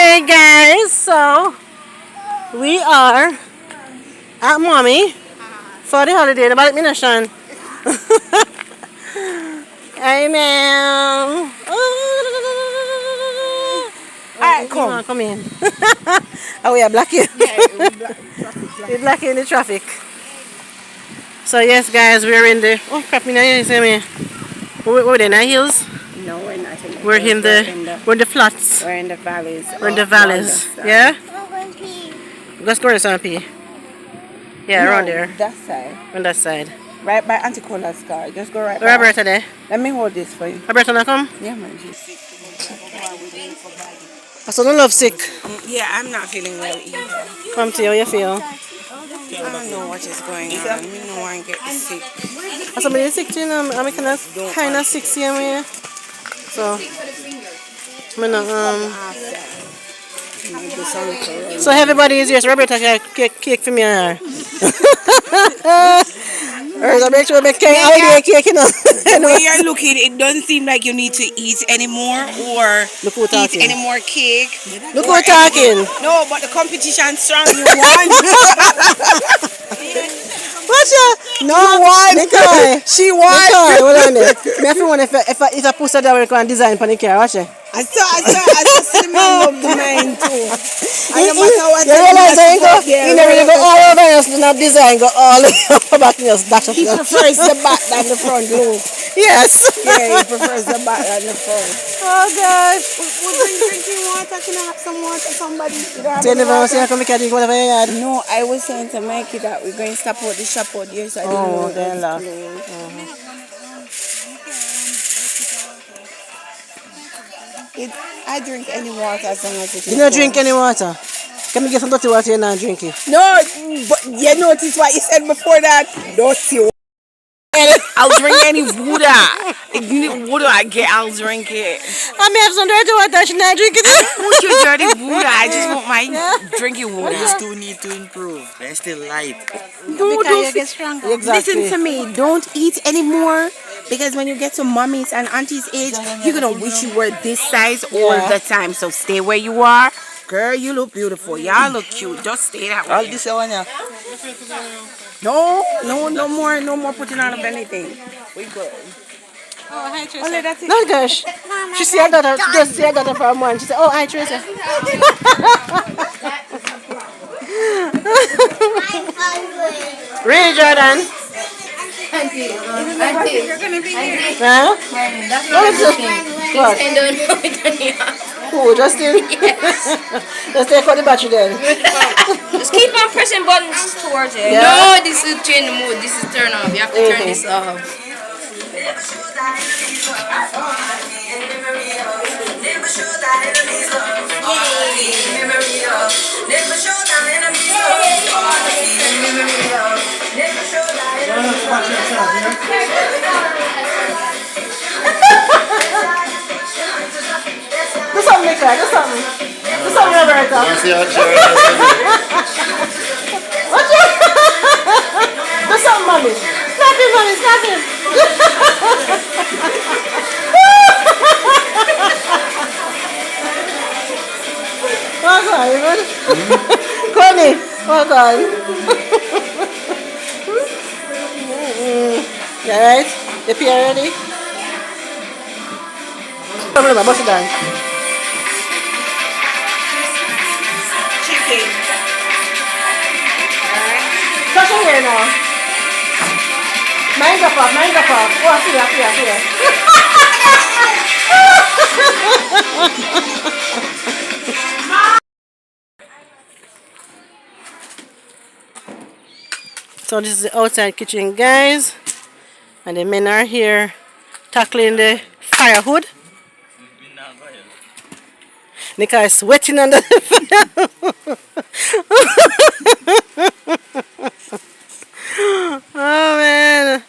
Hey guys, so we are at mommy for the holiday. The balik minasyon. Hey ma'am. Alright, come in. Oh, we are blocking. We're blocking the traffic. So yes, guys, we're in the. Oh crap! Me now you see me. We're in the hills. No, we're not in the We're hills. in the flats. We're in the valleys. We're in the valleys. Yeah. Let's go to some pee. Yeah, no, around there. That side. On that side. Right by Auntie Cola's car. Just go right by. Roberta there. Let me hold this for you. Roberta, not come? Yeah, man. I saw no love sick. Yeah, I'm not feeling well either. Come to you, how you feel? I don't know what is going on. Me no one get sick. I saw me sick too, you know. I'm kind of sick, see me. So, so everybody is here. So Roberta got cake for me and her. So make sure we make holiday cake, you know. The way you're looking, it doesn't seem like you need to eat anymore or eat any more cake. Look who's talking. No, but the competition's strong. You won. What's your? No, you won. She won. Hold on there. Me have to wonder if I post that we can design for the car. Watch it. I saw the man love the mind too. And no matter what you realize you never really go all over and not design, go all over back and just dash up. He prefers the back than the front look. Yes. Yeah, he prefers the back than the front. Oh gosh. We're drinking water. Can I have some water, somebody? So you never say come drink whatever you had? No, I was saying to Mikey that we're going to stop out the shop out here, so I didn't know then laugh. I drink any water as long as it is. You don't drink any water? Can we get some dirty water you're not drinking? No, but you notice what you said before that? Dirty water. I'll drink any water. If you need water, I'll drink it. I may have some dirty water, I should not drink it. I don't want your dirty water. I just want my drinking water. These two need to improve. They're still light. Don't get stronger. Exactly. Listen to me. Don't eat anymore. Because when you get to mommy's and auntie's age, you're going to wish you were this size all the time. So stay where you are. Girl, you look beautiful. Y'all look cute. Just stay that way. All this one, yeah. No more putting on of anything. We good. Oh, hi, Tracy. Only that's it. No, gosh. She said that. She just said that for a month. She said, oh, hi, Tracy. Really, Jordan? Auntie, you're gonna be here. Huh? That's not a good thing. What? I don't know it anymore. Who, Justin? Yes. Let's take out the battery then. Just keep on pressing buttons towards it. Yeah. No, this is change the mode. This is turn off. You have to turn this off. Do something, Nicola. Do something. Do something, Roberta. You see how Watch it. Do something, mommy. Snap him, mommy. Snap him. Oh, God. You good? Connie. Oh, God. You alright? You pee already? Come on, bust it down. Chicken. Touch your hair now. Mind up. Oh, I see her. So this is the outside kitchen, guys. And the men are here tackling the firewood. Nika is sweating under the fire. Oh man.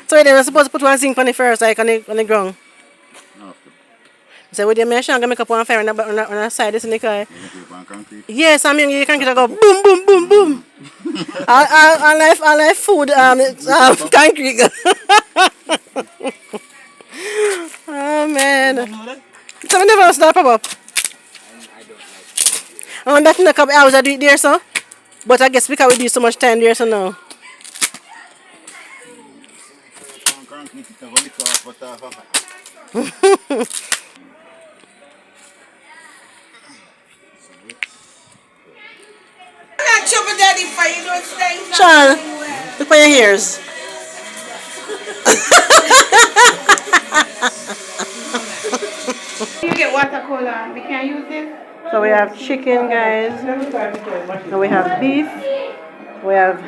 So they were supposed to put one zinc on the first, like on the ground. So with the machine, I'm going to make up one fire on the side. This is Nika. Yes, I mean you can go boom, boom, boom, boom. I like food, concrete. Oh man. So we never stop up. I want that in a couple hours I do it there, so. But I guess because we do so much time there, so now. I'm not trouble daddy for you, don't stay. Sean, look for your ears. You get water cooler. We can use this. So we have chicken, guys. And we have beef. We have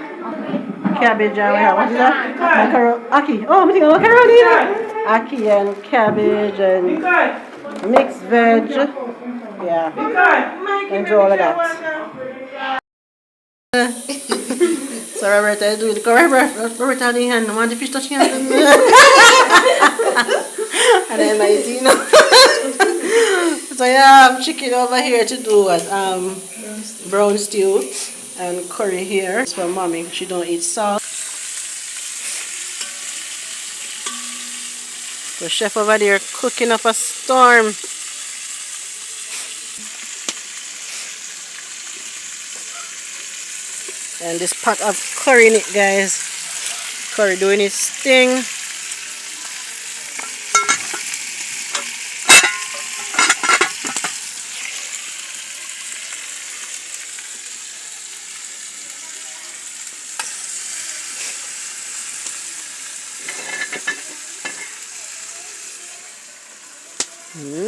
cabbage and we have, what is that? Macaroni. Aki. Oh, we think of macaroni. Aki and cabbage and mixed veg. Yeah. And do all of that. So Roberta do it. Roberta the hand. Want the fish touching hand? And then I eat, you know. So yeah, I have chicken over here to do brown stew and curry here. It's for mommy. She don't eat salt. The chef over there cooking up a storm. And this pot of curry in it, guys. Curry doing its thing.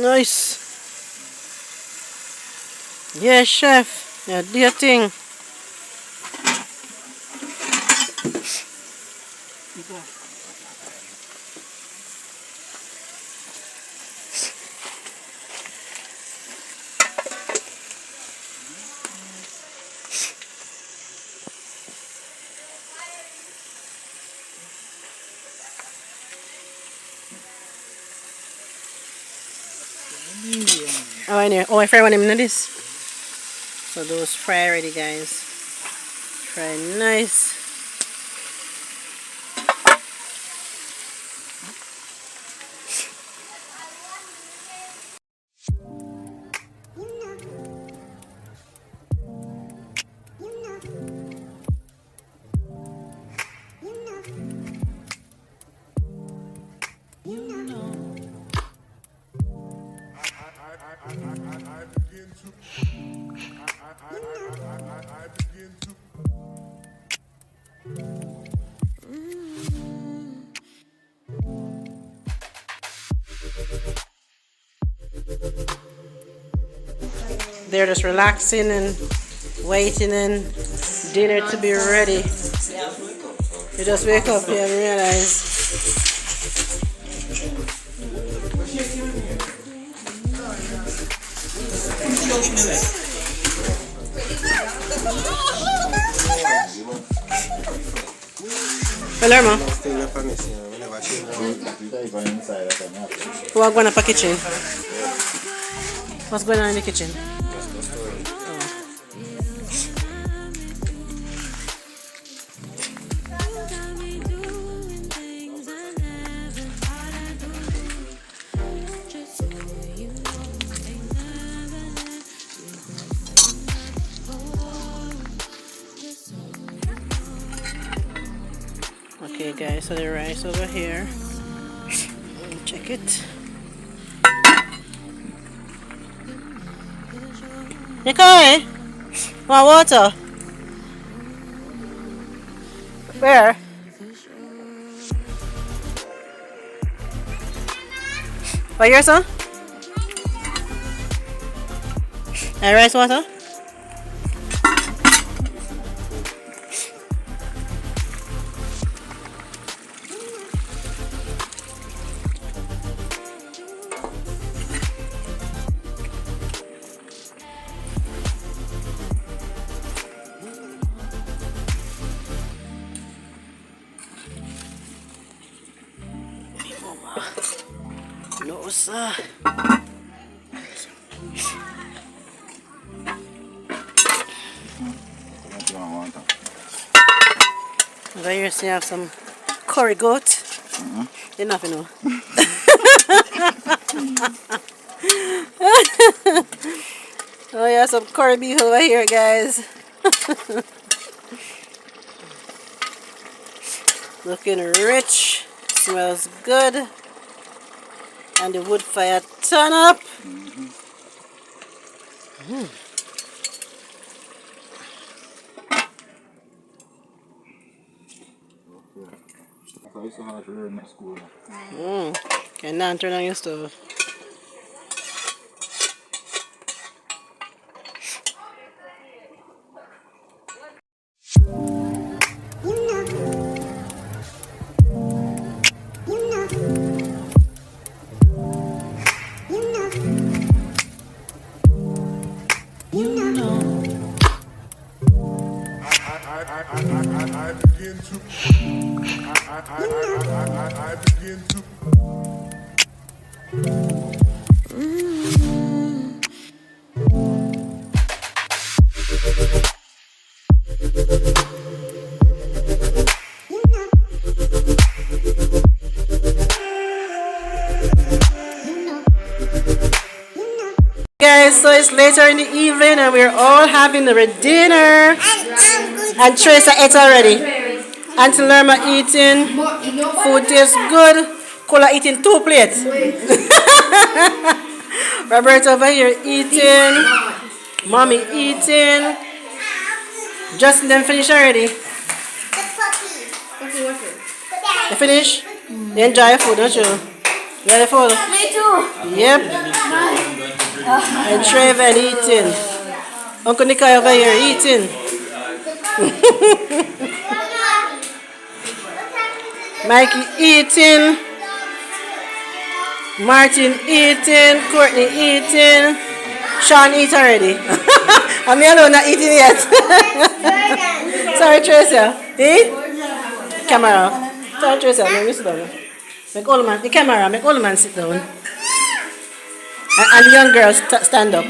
Nice. Yeah, chef. Yeah, do your thing. Oh, I know. Oh, I fry one of them in this. So those fry already, guys. Fry nice. They're just relaxing and waiting and dinner to be ready. You just wake up here and realize. Palermo. What's going on in the kitchen? What's going on in the kitchen? Okay guys, so the rice over here. Check it. Nicole, want water? Where? What yours, son? Rice water? No, sir. Over here, so you have some curry goat. Enough, you know. Oh yeah, some curry beef over here, guys. Looking rich. Smells good. And the wood fire turn up. Can now turn on your stove. I begin to Guys, so it's later in the evening and we're all having our dinner. And Teresa ate already. Auntie Lerma eating. Food tastes good. Cola eating 2 plates. Robert over here eating. Mommy eating. Justin them finish already. You finish? You enjoy your food, don't you? You ready for it? Me too. Yep. And Trevor eating. Uncle Nikai over here eating. Mikey eating. Martin eating. Courtney eating. Sean eat already. I'm me alone not eating yet. Sorry, Tracy. Eat? Camera. Sorry, Tracy. Let me sit down. Make all man. The camera. Make all man sit down. And young girls stand up.